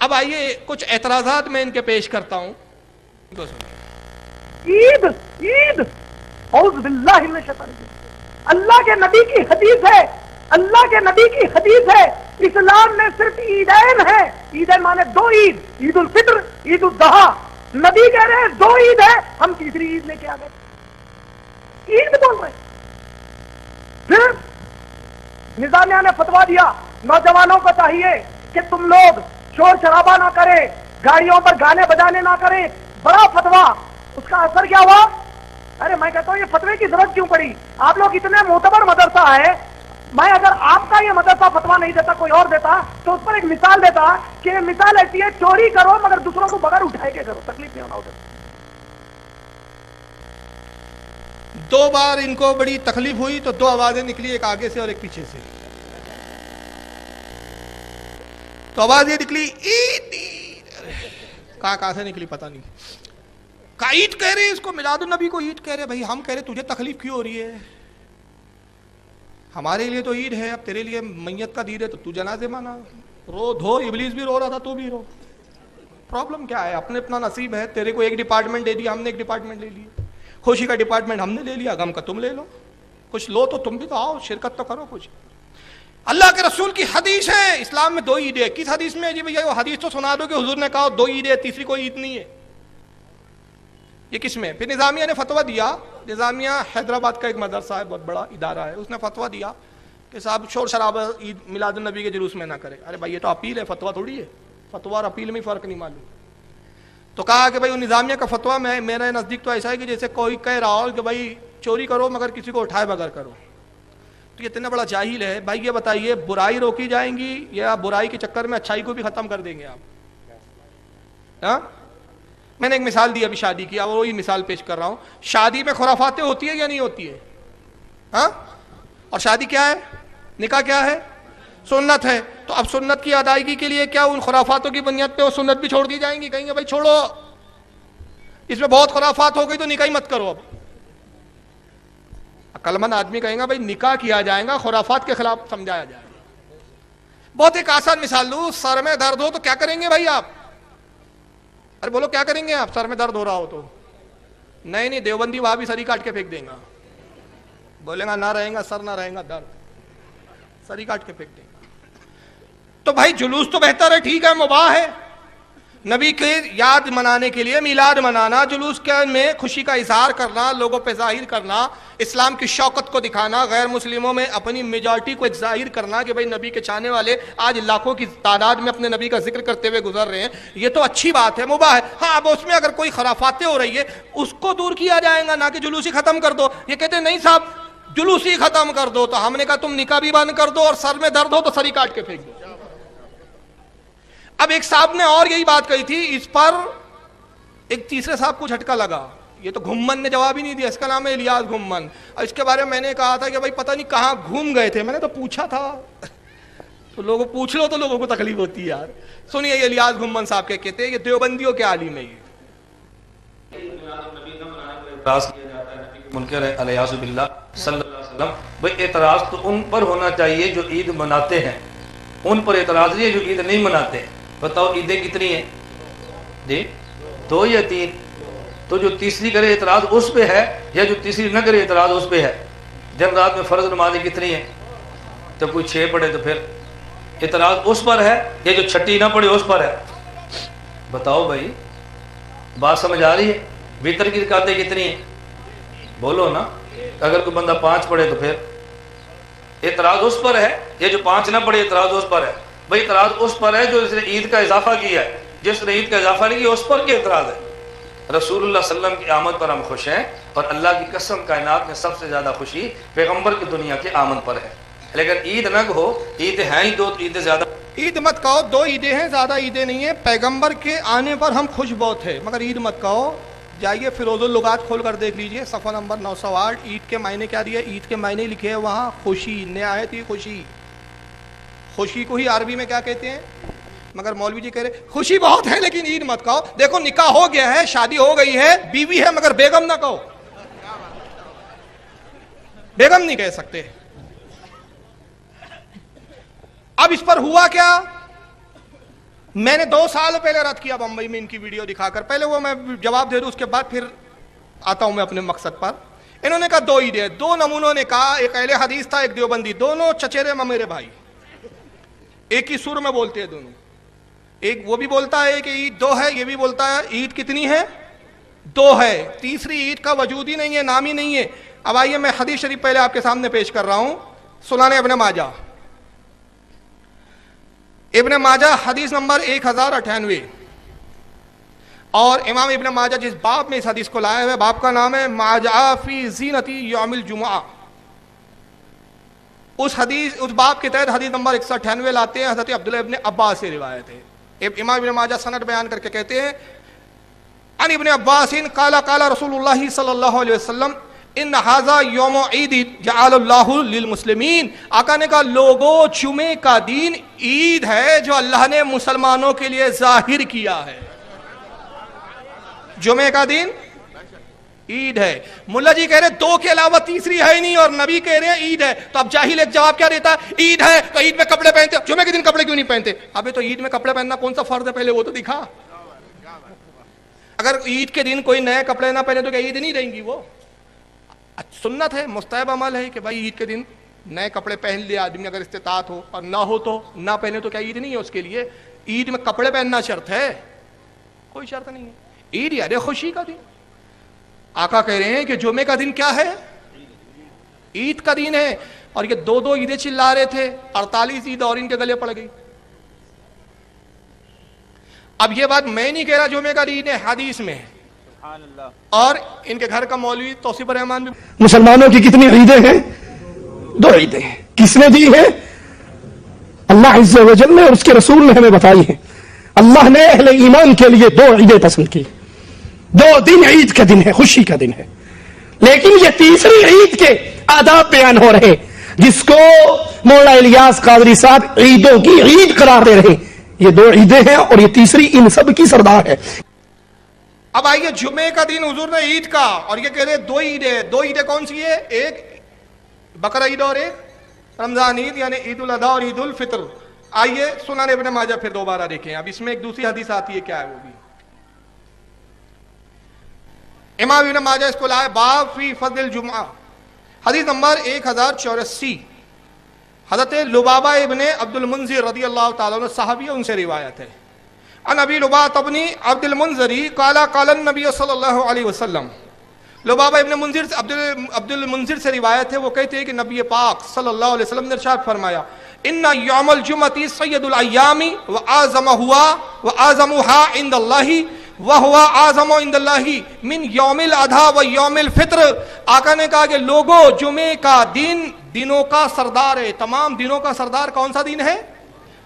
اب آئیے کچھ اعتراضات میں ان کے پیش کرتا ہوں. عید عید اعوذ باللہ من الشیطان الرجیم. اللہ کے نبی کی حدیث ہے، اللہ کے نبی کی حدیث ہے، اسلام میں صرف عیدین ہے. عیدین مانے دو عید، عید الفطر، عید الاضحیٰ. نبی کہہ رہے ہیں دو عید ہے، ہم تیسری عید لے کے آ گئے، عید بول رہے. پھر نظامیہ نے فتوا دیا نوجوانوں کو چاہیے کہ تم لوگ شور شرابہ نہ کریں، گاڑیوں پر گانے بجانے نہ کریں. بڑا فتوا. اس کا اثر کیا ہوا؟ ارے میں کہتا ہوں یہ فتوے کی ضرورت کیوں پڑی؟ آپ لوگ اتنے معتبر مدرسہ ہے. میں اگر آپ کا یہ مدرسہ فتوا نہیں دیتا کوئی اور دیتا تو اس پر ایک مثال دیتا کہ مثال ایسی ہے چوری کرو مگر دوسروں کو بغیر اٹھائے کے کرو، تکلیف نہیں ہونا ہوتا. دو بار ان کو بڑی تکلیف ہوئی تو دو آوازیں نکلی، ایک آگے سے اور ایک پیچھے سے. تو آواز یہ نکلی عید. کہاں سے نکلی پتہ نہیں. کہا عید کہہ رہے اس کو، میلاد النبی کو عید کہہ رہے. بھائی ہم کہہ رہے تجھے تکلیف کیوں ہو رہی ہے؟ ہمارے لیے تو عید ہے، اب تیرے لیے میت کا دید ہے تو جنازے مانا. رو دھو، ابلیس بھی رو رہا تھا تو بھی رو. پرابلم کیا ہے؟ اپنے اپنا نصیب ہے. تیرے کو ایک ڈپارٹمنٹ دے دیا، ہم نے ایک ڈپارٹمنٹ لے لی. خوشی کا ڈپارٹمنٹ ہم نے لے لیا، غم کا تم لے لو. کچھ لو تو تم بھی تو آؤ، شرکت تو کرو کچھ. اللہ کے رسول کی حدیث ہے اسلام میں دو عیدیں. کس حدیث میں ہے جی بھیا؟ وہ حدیث تو سنا دو کہ حضور نے کہا دو عیدیں، تیسری کوئی عید نہیں ہے. یہ کس میں؟ پھر نظامیہ نے فتویٰ دیا. نظامیہ حیدرآباد کا ایک مدرسہ ہے، بہت بڑا ادارہ ہے. اس نے فتویٰ دیا کہ صاحب شور شرابہ عید میلاد النبی کے جلوس میں نہ کرے. ارے بھائی یہ تو اپیل ہے، فتویٰ تھوڑی ہے. فتویٰ اور اپیل میں فرق نہیں معلوم. تو کہا کہ بھائی وہ نظامیہ کا فتویٰ میں میرے نزدیک تو ایسا ہے کہ جیسے کوئی کہہ رہا ہو کہ بھائی چوری کرو مگر کسی کو اٹھائے بغیر کرو. تو یہ اتنا بڑا جاہل ہے. بھائی یہ بتائیے برائی روکی جائیں گی یا برائی کے چکر میں اچھائی کو بھی ختم کر دیں گے آپ؟ ہاں میں نے ایک مثال دی ابھی شادی کی، اب وہی مثال پیش کر رہا ہوں. شادی میں خرافاتیں ہوتی ہے یا نہیں ہوتی ہے؟ ہاں. اور شادی کیا ہے؟ نکاح کیا ہے؟ سنت ہے. تو اب سنت کی ادائیگی کے لیے کیا ان خرافاتوں کی بنیاد پہ وہ سنت بھی چھوڑ دی جائیں گی؟ کہیں گے بھائی چھوڑو، اس میں بہت خرافات ہو گئی تو نکاح ہی مت کرو. اب عقل مند آدمی کہیں گا بھائی نکاح کیا جائے گا، خرافات کے خلاف سمجھایا جائے گا. بہت ایک آسان مثال دوں. سر میں درد ہو تو کیا کریں گے بھائی آپ؟ ارے بولو کیا کریں گے آپ؟ سر میں درد ہو رہا ہو تو نہیں دیوبندی وہاں بھی سری کاٹ کے پھینک دیں گا. بولیں گا نہ رہیں گا سر، نہ رہیں گا درد، سری کاٹ کے پھینک دیں گا. تو بھائی جلوس تو بہتر ہے، ٹھیک ہے، مباح ہے. نبی کی یاد منانے کے لیے میلاد منانا، جلوس کے میں خوشی کا اظہار کرنا، لوگوں پہ ظاہر کرنا، اسلام کی شوکت کو دکھانا، غیر مسلموں میں اپنی میجارٹی کو ایک ظاہر کرنا کہ بھائی نبی کے چاہنے والے آج لاکھوں کی تعداد میں اپنے نبی کا ذکر کرتے ہوئے گزر رہے ہیں. یہ تو اچھی بات ہے، مباح ہے. ہاں اب اس میں اگر کوئی خرافاتیں ہو رہی ہے اس کو دور کیا جائے گا، نہ کہ جلوس ہی ختم کر دو. یہ کہتے ہیں نہیں صاحب جلوس ہی ختم کر دو. تو ہم نے کہا تم نکاح بھی بند کر دو اور سر میں درد ہو تو سری کاٹ کے پھینک دو. اب ایک صاحب نے اور یہی بات کہی تھی، اس پر ایک تیسرے صاحب کو جھٹکا لگا. یہ تو گھمن نے جواب ہی نہیں دیا. اس کا نام ہے الیاس گھمن. اور اس کے بارے میں میں نے کہا تھا کہ بھائی پتہ نہیں کہاں گھوم گئے تھے. میں نے تو پوچھا تھا تو لوگوں پوچھ لو تو لوگوں کو تکلیف ہوتی ہے یار. سنیے یہ الیاس گھمن صاحب کے کہتے ہیں یہ دیوبندیوں کے عالم ہے. یہ منکر ہے الیاس باللہ صلی اللہ علیہ وسلم. بھئی اعتراض تو ان پر ہونا چاہیے جو عید مناتے ہیں، ان پر اعتراض نہیں ہے جو عید نہیں مناتے. بتاؤ عیدیں کتنی ہیں جی؟ 2 یا 3؟ تو جو تیسری کرے اعتراض اس پہ ہے یا جو تیسری نہ کرے اعتراض اس پہ ہے؟ دن رات میں فرض نمازیں کتنی ہیں؟ تو کوئی 6 پڑھے تو پھر اعتراض اس پر ہے یا جو چھٹی نہ پڑھے اس پر ہے؟ بتاؤ بھائی، بات سمجھ آ رہی ہے؟ وتر کی رکعتیں کتنی ہیں؟ بولو نا. اگر کوئی بندہ 5 پڑھے تو پھر اعتراض اس پر ہے یا جو 5 نہ پڑھے اعتراض اس پر ہے؟ بھائی اعتراض اس پر ہے جو اس نے عید کا اضافہ کیا ہے، جس نے عید کا اضافہ نہیں کیا اس پر کیا اعتراض ہے؟ رسول اللہ صلی اللہ علیہ وسلم کی آمد پر ہم خوش ہیں، اور اللہ کی قسم کائنات میں سب سے زیادہ خوشی پیغمبر کی دنیا کی آمد پر ہے. لیکن عید نہ کہو، عید ہیں ہی 2، عید زیادہ. عید مت کہو، 2 عیدیں ہیں، زیادہ عیدیں نہیں ہیں. پیغمبر کے آنے پر ہم خوش بہت ہیں مگر عید مت کہو. جائیے فیروز اللغات کھول کر دیکھ لیجئے صفحہ نمبر 908. عید کے معنی کیا دیا؟ عید کے معنی لکھے ہیں وہاں خوشی. نہایت ہی خوشی. خوشی کو ہی عربی میں کیا کہتے ہیں؟ مگر مولوی جی کہہ رہے خوشی بہت ہے لیکن عید مت کہو. دیکھو نکاح ہو گیا ہے، شادی ہو گئی ہے، بیوی ہے مگر بیگم نہ کہو. بیگم نہیں کہہ سکتے. اب اس پر ہوا کیا؟ میں نے 2 سال پہلے رد کیا بمبئی میں ان کی ویڈیو دکھا کر. پہلے وہ میں جواب دے دوں, اس کے بعد پھر آتا ہوں میں اپنے مقصد پر. انہوں نے کہا 2 عیدیں, 2 نمونوں نے کہا, ایک اہل حدیث تھا ایک دیوبندی, دونوں چچیرے ممیرے بھائی, ایک ہی سر میں بولتے ہیں دونوں. ایک وہ بھی بولتا ہے کہ عید 2 ہے, یہ بھی بولتا ہے عید کتنی ہے, 2 ہے. تیسری عید کا وجود ہی نہیں ہے, نام ہی نہیں ہے. اب آئیے میں حدیث شریف پہلے آپ کے سامنے پیش کر رہا ہوں. سنن ابن ماجہ, ابن ماجہ حدیث نمبر 1098, اور امام ابن ماجہ جس باب میں اس حدیث کو لائے ہوئے, باب کا نام ہے ما جاء فی زینت یوم الجمعہ. اس باب کے تحت حدیث نمبر 198 لاتے ہیں. حضرت عبداللہ ابن عباس سے روایت ہے. امام ابن ماجہ سند بیان کر کے کہتے ہیں ان ابن عباس قال قال رسول اللہ صلی اللہ علیہ وسلم ان ھذا یوم عید جعل اللہ للمسلمین. آقا نے کہا لوگوں, جمعے کا دن عید ہے جو اللہ نے مسلمانوں کے لیے ظاہر کیا ہے. جمعے کا دن عید ہے. ملا جی کہہ رہے 2 کے علاوہ تیسری ہے ہی نہیں, اور نبی کہہ رہے ہیں عید ہے. تو اب جاہل ایک جواب کیا دیتا ہے, عید ہے تو عید میں کپڑے پہنتے, جمعے کے دن کپڑے کیوں نہیں پہنتے؟ ابھی تو عید میں کپڑے پہننا کون سا فرض ہے, پہلے وہ تو دکھا. اگر عید کے دن کوئی نئے کپڑے نہ پہنے تو کیا عید نہیں رہیں گی؟ وہ سنت ہے, مستحب عمل ہے کہ بھائی عید کے دن نئے کپڑے پہن لے آدمی, اگر استطاعت ہو, اور نہ ہو تو نہ پہنے تو کیا عید نہیں ہے اس کے لیے؟ عید میں کپڑے پہننا شرط ہے؟ کوئی شرط نہیں ہے. عید یار خوشی کا دن. آقا کہہ رہے ہیں کہ جمعے کا دن کیا ہے, عید کا دن ہے. اور یہ 2 عیدیں چلا رہے تھے, 48 عید اور ان کے گلے پڑ گئی. اب یہ بات میں نہیں کہہ رہا, جمعے کا دن ہے, حدیث میں ہے. اور ان کے گھر کا مولوی توصیف الرحمان بھی. مسلمانوں کی کتنی عیدیں ہیں؟ 2 عیدیں ہیں. کس نے دی ہیں؟ اللہ عز و جل نے اور اس کے رسول نے ہمیں بتائی ہیں. اللہ نے اہل ایمان کے لیے 2 عیدیں پسند کی. 2 دن عید کا دن ہے, خوشی کا دن ہے. لیکن یہ تیسری عید کے آداب بیان ہو رہے, جس کو مولانا الیاس قادری صاحب عیدوں کی عید قرار دے رہے. یہ 2 عیدیں ہیں اور یہ تیسری ان سب کی سردار ہے. اب آئیے, جمعے کا دن حضور نے عید کا, اور یہ کہہ رہے 2 عیدیں. 2 عیدیں کون سی ہے؟ ایک بقرہ عید اور ایک رمضان عید, یعنی عید الاضحیٰ اور عید الفطر. آئیے سنن ابن ماجہ پھر دوبارہ دیکھیں. اب اس میں ایک دوسری حدیث آتی ہے, کیا ہے وہ بھی. امام ابن ماجہ اس کو لائے باب فی فضل الجمعہ, حدیث نمبر 1084. حضرت لبابہ ابن عبد المنذر رضی اللہ تعالیٰ عنہ صحابی, ان سے روایت ہے. ان ابی لبابہ ابن عبد المنذری قال قال النبی صلی اللہ علیہ وسلم. لبابہ ابن منذر عبد المنذر سے روایت ہے, وہ کہتے ہیں کہ نبی پاک صلی اللہ علیہ وسلم نے ارشاد فرمایا ان یوم الجمعہ سید الایام واعظمها عند اللہ وہو اعظم عند اللہ من یوم الاضحیٰ و یوم الفطر. آقا نے کہا کہ لوگوں, جمعے کا دن دنوں کا سردار ہے. تمام دنوں کا سردار کون سا دن ہے؟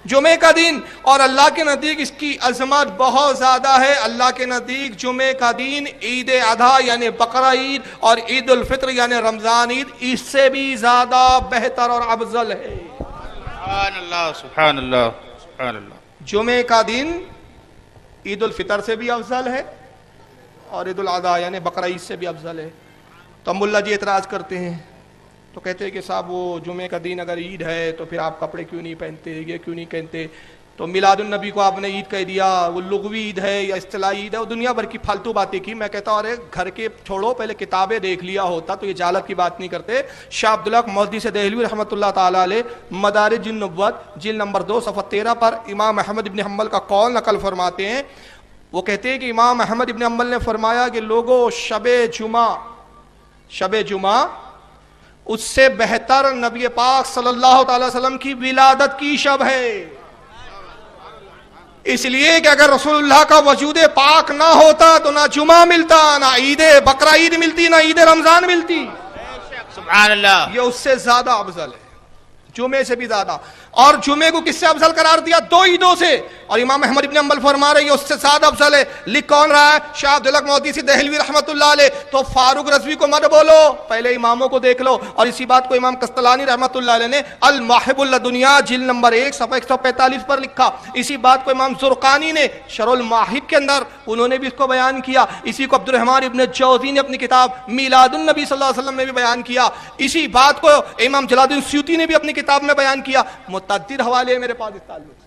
جمعے کا دن. اور اللہ کے نزدیک اس کی عظمت بہت زیادہ ہے. اللہ کے نزدیک جمعے کا دن عید اضحیٰ یعنی بقرہ عید اور عید الفطر یعنی رمضان عید اس سے بھی زیادہ بہتر اور افضل ہے. سبحان اللہ سبحان اللہ سبحان اللہ. جمعے کا دن عید الفطر سے بھی افضل ہے اور عید الاضحیٰ یعنی بقرہ عید سے بھی افضل ہے. تو ملا جی اعتراض کرتے ہیں, تو کہتے ہیں کہ صاحب وہ جمعے کا دن اگر عید ہے تو پھر آپ کپڑے کیوں نہیں پہنتے, یہ کیوں نہیں کہتے؟ تو میلاد النبی کو آپ نے عید کہہ دیا, وہ لغوی عید ہے یا اصطلاحی عید ہے, وہ دنیا بھر کی فالتو باتیں کی. میں کہتا ہوں ارے گھر کے چھوڑو, پہلے کتابیں دیکھ لیا ہوتا تو یہ جہالت کی بات نہیں کرتے. شاہ عبداللہ محدث دہلوی رحمۃ اللہ تعالیٰ علیہ مدارج النبوت جلد نمبر 2 صفحہ 13 پر امام احمد ابن حنبل کا قول نقل فرماتے ہیں. وہ کہتے ہیں کہ امام احمد ابن حنبل نے فرمایا کہ لوگوں, شب جمعہ اس سے بہتر نبی پاک صلی اللہ تعالی وسلم کی ولادت کی شب ہے. اس لیے کہ اگر رسول اللہ کا وجود پاک نہ ہوتا تو نہ جمعہ ملتا, نہ عید بقرہ عید ملتی, نہ عید رمضان ملتی. سبحان اللہ. یہ اس سے زیادہ افضل ہے, جمعے سے بھی زیادہ. اور جمعے کو کس سے افضل قرار دیا؟ 2 عیدوں سے. اور امام احمد ابن حنبل فرما رہے ہیں اس سے زیادہ افضل ہے. لکھ کون رہا ہے؟ شاہ عبداللہ محدث دہلوی رحمۃ اللہ علیہ. تو فاروق رضوی کو مت بولو, پہلے اماموں کو دیکھ لو. اور اسی بات کو امام قسطلانی رحمۃ اللہ علیہ نے المواہب اللدنیا جلد نمبر 1 صفحہ 145 پر لکھا. اسی بات کو امام زرقانی نے شرح المواہب کے اندر انہوں نے بھی اس کو بیان کیا. اسی کو عبد الرحمن ابن جوزی نے اپنی کتاب میلاد النبی صلی اللہ علیہ وسلم میں بھی بیان کیا. اسی بات کو امام جلال الدین سیوطی نے بھی اپنی کتاب میں بیان کیا. متعدد حوالے میرے پاس اس تعلق سے.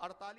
48